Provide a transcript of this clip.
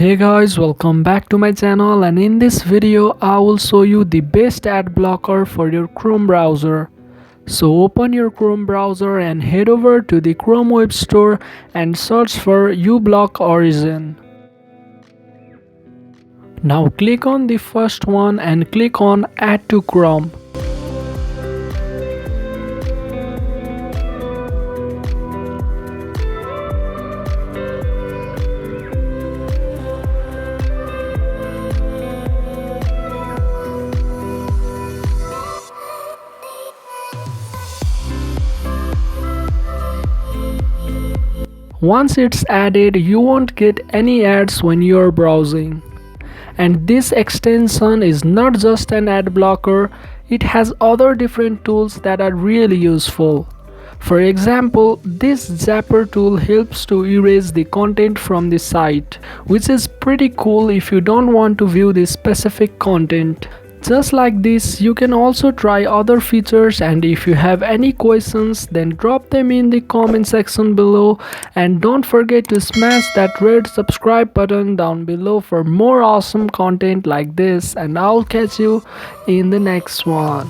Hey guys, welcome back to my channel, and in this video I will show you the best ad blocker for your Chrome browser. So open your Chrome browser and head over to the Chrome Web Store and search for uBlock Origin. Now click on the first one and click on Add to Chrome. Once it's added, you won't get any ads when you're browsing. And this extension is not just an ad blocker, it has other different tools that are really useful. For example, this Zapper tool helps to erase the content from the site, which is pretty cool if you don't want to view the specific content. Just like this, you can also try other features, and if you have any questions, then drop them in the comment section below, and don't forget to smash that red subscribe button down below for more awesome content like this, and I'll catch you in the next one.